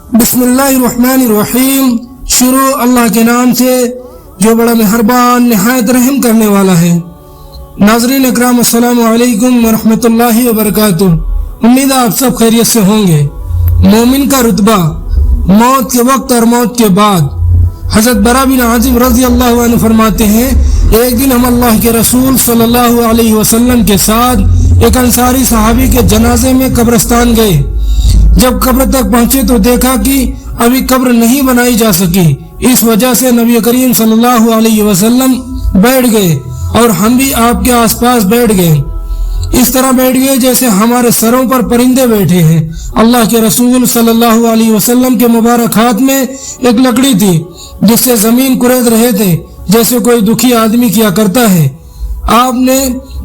بسم اللہ الرحمن الرحیم۔ شروع اللہ کے نام سے جو بڑا مہربان نہایت رحم کرنے والا ہے۔ ناظرین اکرام، السلام علیکم ورحمۃ اللہ وبرکاتہ۔ امید ہے آپ سب خیریت سے ہوں گے۔ مومن کا رتبہ موت کے وقت اور موت کے بعد۔ حضرت برا بن عازب رضی اللہ عنہ فرماتے ہیں، ایک دن ہم اللہ کے رسول صلی اللہ علیہ وسلم کے ساتھ ایک انصاری صحابی کے جنازے میں قبرستان گئے۔ جب قبر تک پہنچے تو دیکھا کہ ابھی قبر نہیں بنائی جا سکی، اس وجہ سے نبی کریم صلی اللہ علیہ وسلم بیٹھ گئے اور ہم بھی آپ کے آس پاس بیٹھ گئے۔ اس طرح بیٹھ گئے جیسے ہمارے سروں پر پرندے بیٹھے ہیں۔ اللہ کے رسول صلی اللہ علیہ وسلم کے مبارک ہاتھ میں ایک لکڑی تھی جس سے زمین کرید رہے تھے، جیسے کوئی دکھی آدمی کیا کرتا ہے۔ آپ نے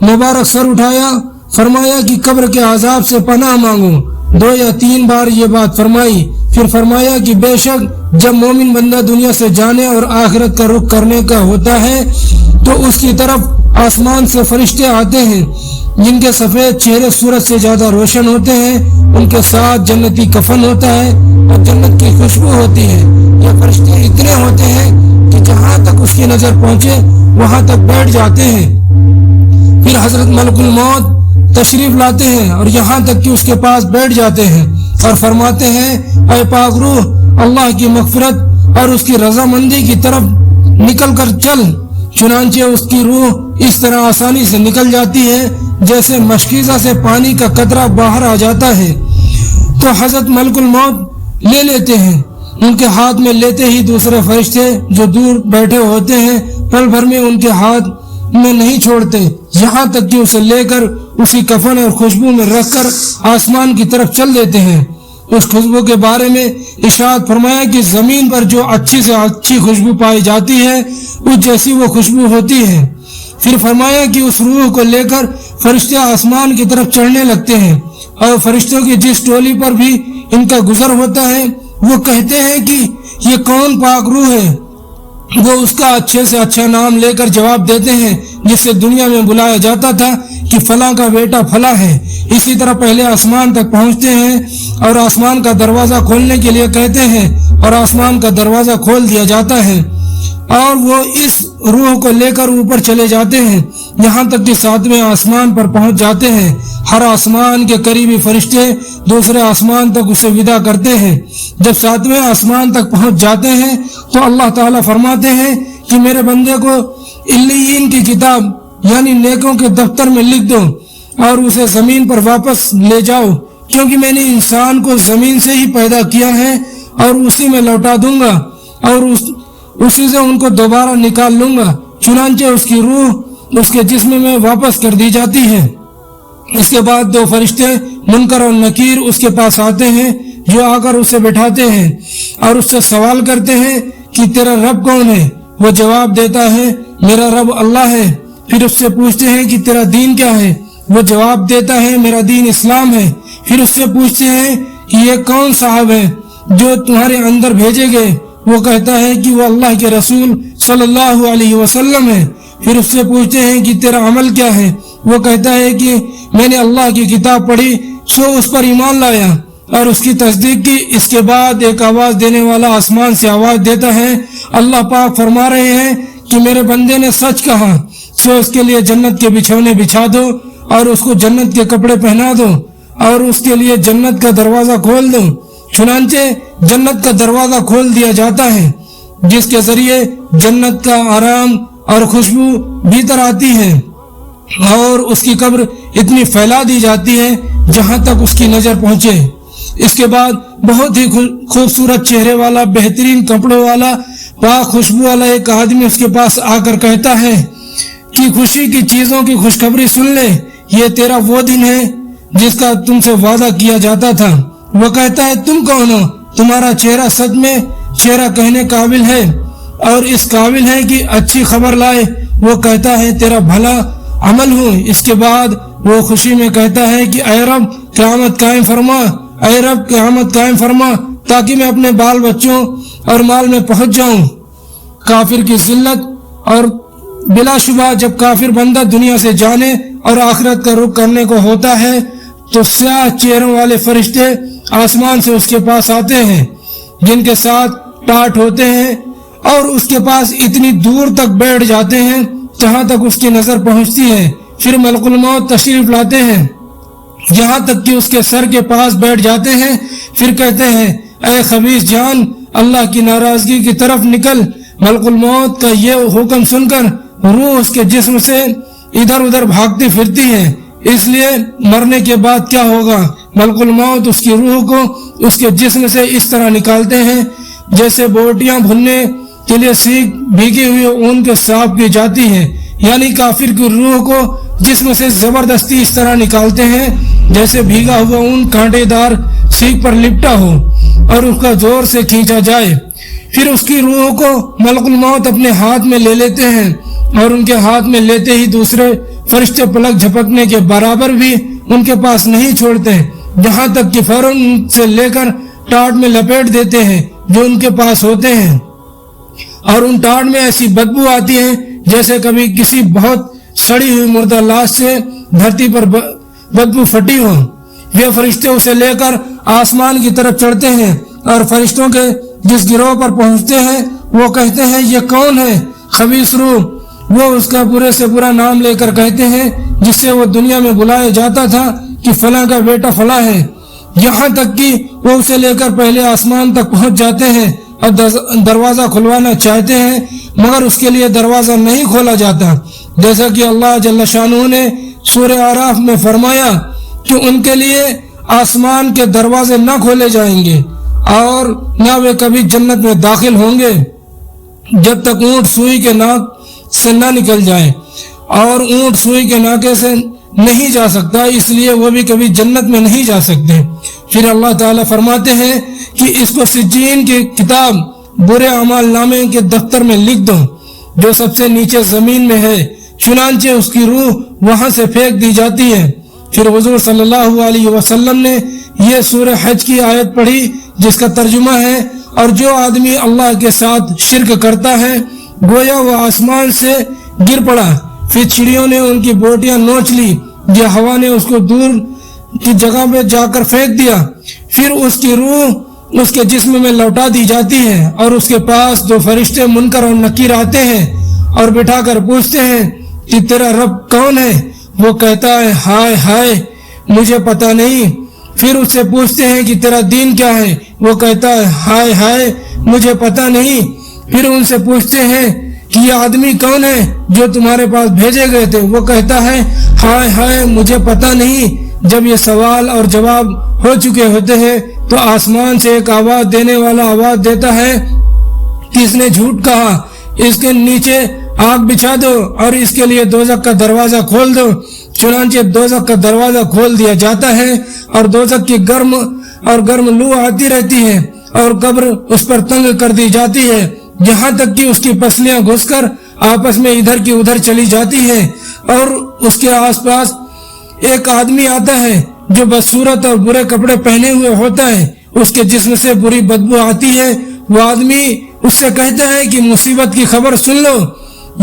مبارک سر اٹھایا، فرمایا کہ قبر کے عذاب سے پناہ مانگو۔ 2 یا 3 بار یہ بات فرمائی، پھر فرمایا کہ بے شک جب مومن بندہ دنیا سے جانے اور آخرت کا رخ کرنے کا ہوتا ہے تو اس کی طرف آسمان سے فرشتے آتے ہیں جن کے سفید چہرے سورج سے زیادہ روشن ہوتے ہیں، ان کے ساتھ جنتی کفن ہوتا ہے اور جنت کی خوشبو ہوتی ہے۔ یہ فرشتے اتنے ہوتے ہیں کہ جہاں تک اس کی نظر پہنچے وہاں تک بیٹھ جاتے ہیں۔ پھر حضرت ملک الموت تشریف لاتے ہیں اور یہاں تک کہ اس کے پاس بیٹھ جاتے ہیں اور فرماتے ہیں، اے پاک روح، اللہ کی مغفرت اور اس کی رضامندی کی طرف نکل کر چل۔ چنانچہ اس کی روح اس طرح آسانی سے نکل جاتی ہے جیسے مشکیزہ سے پانی کا قطرہ باہر آ جاتا ہے۔ تو حضرت ملک الموت لے لیتے ہیں۔ ان کے ہاتھ میں لیتے ہی دوسرے فرشتے جو دور بیٹھے ہوتے ہیں پل بھر میں ان کے ہاتھ میں نہیں چھوڑتے، یہاں تک کہ اسے لے کر اسی کفن اور خوشبو میں رکھ کر آسمان کی طرف چل دیتے ہیں۔ اس خوشبو کے بارے میں ارشاد فرمایا کہ زمین پر جو اچھی سے اچھی خوشبو پائی جاتی ہے اس جیسی وہ خوشبو ہوتی ہے۔ پھر فرمایا کہ اس روح کو لے کر فرشتے آسمان کی طرف چڑھنے لگتے ہیں اور فرشتوں کی جس ٹولی پر بھی ان کا گزر ہوتا ہے وہ کہتے ہیں کہ یہ کون پاک روح ہے؟ وہ اس کا اچھے سے اچھا نام لے کر جواب دیتے ہیں جس سے دنیا میں بلایا جاتا تھا کہ فلاں کا بیٹا فلاں ہے۔ اسی طرح پہلے آسمان تک پہنچتے ہیں اور آسمان کا دروازہ کھولنے کے لیے کہتے ہیں اور آسمان کا دروازہ کھول دیا جاتا ہے اور وہ اس روح کو لے کر اوپر چلے جاتے ہیں یہاں تک کہ 7ویں آسمان پر پہنچ جاتے ہیں۔ ہر آسمان کے قریبی فرشتے دوسرے آسمان تک اسے ودا کرتے ہیں۔ جب 7ویں آسمان تک پہنچ جاتے ہیں تو اللہ تعالیٰ فرماتے ہیں کہ میرے بندے کو علیین کی کتاب یعنی نیکوں کے دفتر میں لکھ دو اور اسے زمین پر واپس لے جاؤ، کیونکہ میں نے انسان کو زمین سے ہی پیدا کیا ہے اور اسی میں لوٹا دوں گا اور اسی سے ان کو دوبارہ نکال لوں گا۔ چنانچہ اس کی روح اس کے جسم میں واپس کر دی جاتی ہے۔ اس کے بعد 2 فرشتے منکر اور نکیر اس کے پاس آتے ہیں جو آ کر اسے بٹھاتے ہیں اور اس سے سوال کرتے ہیں کہ تیرا رب کون ہے؟ وہ جواب دیتا ہے، میرا رب اللہ ہے۔ پھر اس سے پوچھتے ہیں کہ تیرا دین کیا ہے؟ وہ جواب دیتا ہے، میرا دین اسلام ہے۔ پھر اس سے پوچھتے ہیں کہ یہ کون صاحب ہے جو تمہارے اندر بھیجے گئے؟ وہ کہتا ہے کہ وہ اللہ کے رسول صلی اللہ علیہ وسلم ہے۔ پھر اس سے پوچھتے ہیں کہ تیرا عمل کیا ہے؟ وہ کہتا ہے کہ میں نے اللہ کی کتاب پڑھی سو اس پر ایمان لایا اور اس کی تصدیق کی۔ اس کے بعد ایک آواز دینے والا آسمان سے آواز دیتا ہے، اللہ پاک فرما رہے ہیں کہ میرے بندے نے سچ کہا، سو اس کے لیے جنت کے بچھونے بچھا دو اور اس کو جنت کے کپڑے پہنا دو اور اس کے لیے جنت کا دروازہ کھول دو۔ چنانچہ جنت کا دروازہ کھول دیا جاتا ہے جس کے ذریعے جنت کا آرام اور خوشبو بھیتر آتی ہے اور اس کی قبر اتنی پھیلا دی جاتی ہے جہاں تک اس کی نظر پہنچے۔ اس کے بعد بہت ہی خوبصورت چہرے والا، بہترین کپڑوں والا، پاک خوشبو والا ایک آدمی اس کے پاس آ کر کہتا ہے کہ خوشی کی چیزوں کی خوشخبری سن لے، یہ تیرا وہ دن ہے جس کا تم سے وعدہ کیا جاتا تھا۔ وہ کہتا ہے، تم کون ہو؟ تمہارا چہرہ سچ میں چہرہ کہنے قابل ہے اور اس قابل ہے کہ اچھی خبر لائے۔ وہ کہتا ہے، تیرا بھلا عمل ہوں۔ اس کے بعد وہ خوشی میں کہتا ہے کہ اے رب قیامت قائم فرما، اے رب قیامت قائم فرما تاکہ میں اپنے بال بچوں اور مال میں پہنچ جاؤں۔ کافر کی ذلت اور بلا شبہ جب کافر بندہ دنیا سے جانے اور آخرت کا رخ کرنے کو ہوتا ہے تو سیاہ چہروں والے فرشتے آسمان سے اس کے پاس آتے ہیں جن کے ساتھ ٹاٹ ہوتے ہیں اور اس کے پاس اتنی دور تک بیٹھ جاتے ہیں جہاں تک اس کی نظر پہنچتی ہے. پھر ملک الموت تشریف لاتے ہیں یہاں تک کہ اس کے سر کے پاس بیٹھ جاتے ہیں. پھر کہتے ہیں اے خبیث جان اللہ کی ناراضگی کی طرف نکل. ملک الموت کا یہ حکم سن کر روح اس کے جسم سے ادھر ادھر بھاگتی پھرتی ہے. اس لیے مرنے کے بعد کیا ہوگا؟ ملک الموت اس کی روح کو اس کے جسم سے اس طرح نکالتے ہیں جیسے بوٹیاں بھوننے کے لیے سیخ بھیگی ہوئی اون کے صاف کی جاتی ہے. یعنی کافر کی روح کو جسم سے زبردستی اس طرح نکالتے ہیں جیسے بھیگا ہوا اون کانٹے دار سیخ پر لپٹا ہو اور اس کا زور سے کھینچا جائے. پھر اس کی روح کو ملک الموت اپنے ہاتھ میں لے لیتے ہیں اور ان کے ہاتھ میں لیتے ہی دوسرے فرشتے پلک جھپکنے کے برابر بھی ان کے پاس نہیں چھوڑتے، جہاں تک کہ فوراً ان سے لے کر ٹاٹ میں لپیٹ دیتے ہیں جو ان کے پاس ہوتے ہیں. اور ان ٹاٹ میں ایسی بدبو آتی ہے جیسے کبھی کسی بہت سڑی ہوئی مردہ لاش سے دھرتی پر بدبو پھٹی ہو. یہ فرشتے اسے لے کر آسمان کی طرف چڑھتے ہیں اور فرشتوں کے جس گروہ پر پہنچتے ہیں وہ کہتے ہیں یہ کون ہے؟ خبیث روح. وہ اس کا برے سے برا نام لے کر کہتے ہیں جس سے وہ دنیا میں بلایا جاتا تھا کہ فلاں کا بیٹا فلاں ہے. یہاں تک کہ وہ اسے لے کر پہلے آسمان تک پہنچ جاتے ہیں اور دروازہ کھلوانا چاہتے ہیں مگر اس کے لیے دروازہ نہیں کھولا جاتا، جیسا کہ اللہ جل شانہ نے سورہ اعراف میں فرمایا کہ ان کے لیے آسمان کے دروازے نہ کھولے جائیں گے اور نہ وہ کبھی جنت میں داخل ہوں گے جب تک اونٹ سوئی کے ناک سے نہ نکل جائے. اور اونٹ سوئی کے ناکے سے نہیں جا سکتا، اس لیے وہ بھی کبھی جنت میں نہیں جا سکتے. پھر اللہ تعالیٰ فرماتے ہیں کہ اس کو سجین کی کتاب برے اعمال نامے کے دفتر میں لکھ دو جو سب سے نیچے زمین میں ہے. چنانچہ اس کی روح وہاں سے پھینک دی جاتی ہے. پھر حضور صلی اللہ علیہ وسلم نے یہ سورہ حج کی آیت پڑھی جس کا ترجمہ ہے اور جو آدمی اللہ کے ساتھ شرک کرتا ہے گویا وہ آسمان سے گر پڑا، پھر چڑیوں نے ان کی بوٹیاں نوچ لی یا ہوا نے اس کو دور کی جگہ پہ جا کر پھینک دیا. پھر اس کی روح اس کے جسم میں لوٹا دی جاتی ہے اور اس کے پاس دو فرشتے منکر اور نکیر آتے ہیں اور بٹھا کر پوچھتے ہیں کہ تیرا رب کون ہے؟ وہ کہتا ہے ہائے ہائے مجھے پتہ نہیں. پھر اس سے پوچھتے ہیں کہ تیرا دین کیا ہے؟ وہ کہتا ہے ہائے ہائے مجھے پتہ نہیں. پھر ان سے پوچھتے ہیں کہ یہ آدمی کون ہے جو تمہارے پاس بھیجے گئے تھے؟ وہ کہتا ہے ہائے ہائے مجھے پتہ نہیں. جب یہ سوال اور جواب ہو چکے ہوتے ہیں تو آسمان سے ایک آواز دینے والا آواز دیتا ہے کہ اس نے جھوٹ کہا، اس کے نیچے آگ بچھا دو اور اس کے لیے دوزخ کا دروازہ کھول دو. چنانچہ دوزخ کا دروازہ کھول دیا جاتا ہے اور دوزخ کی گرم لو آتی رہتی ہے اور قبر اس پر تنگ کر دی جاتی ہے یہاں تک کہ اس کی پسلیاں گھس کر آپس میں ادھر کی ادھر چلی جاتی ہیں. اور اس کے آس پاس ایک آدمی آتا ہے جو بدصورت اور برے کپڑے پہنے ہوئے ہوتا ہے، اس کے جسم سے بری بدبو آتی ہے. وہ آدمی اس سے کہتا ہے کہ مصیبت کی خبر سن لو،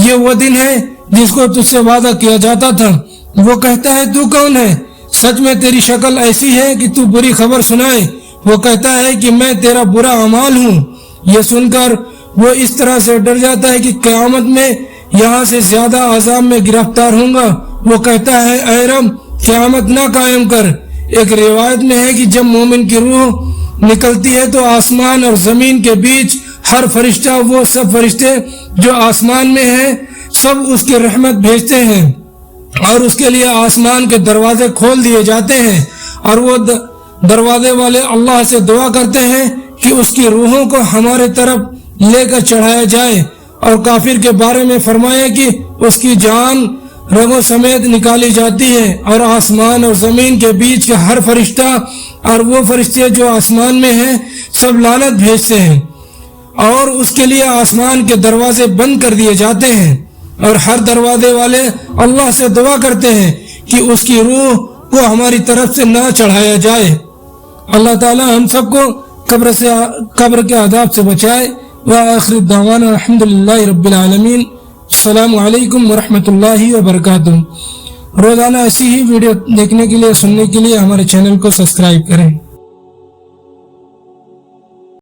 یہ وہ دن ہے جس کو تجھ سے وعدہ کیا جاتا تھا. وہ کہتا ہے تو کون ہے؟ سچ میں تیری شکل ایسی ہے کہ تو بری خبر سنائے. وہ کہتا ہے کہ میں تیرا برا اعمال ہوں. یہ سن کر وہ اس طرح سے ڈر جاتا ہے کہ قیامت میں یہاں سے زیادہ عذاب میں گرفتار ہوں گا. وہ کہتا ہے اے رب قیامت نہ قائم کر. ایک روایت میں ہے کہ جب مومن کی روح نکلتی ہے تو آسمان اور زمین کے بیچ ہر فرشتہ، وہ سب فرشتے جو آسمان میں ہیں، سب اس کی رحمت بھیجتے ہیں اور اس کے لیے آسمان کے دروازے کھول دیے جاتے ہیں. اور وہ دروازے والے اللہ سے دعا کرتے ہیں کہ اس کی روحوں کو ہمارے طرف لے کر چڑھایا جائے. اور کافر کے بارے میں فرمایا کہ اس کی جان رگوں سمیت نکالی جاتی ہے اور آسمان اور زمین کے بیچ کے ہر فرشتہ اور وہ فرشتے جو آسمان میں ہیں سب لعنت بھیجتے ہیں اور اس کے لیے آسمان کے دروازے بند کر دیے جاتے ہیں. اور ہر دروازے والے اللہ سے دعا کرتے ہیں کہ اس کی روح کو ہماری طرف سے نہ چڑھایا جائے. اللہ تعالی ہم سب کو قبر کے عذاب سے بچائے. وآخر الدعوانا الحمدللہ رب العالمین. السلام علیکم ورحمۃ اللہ وبرکاتہ. روزانہ ایسی ہی ویڈیو دیکھنے کے لیے، سننے کے لیے ہمارے چینل کو سبسکرائب کریں.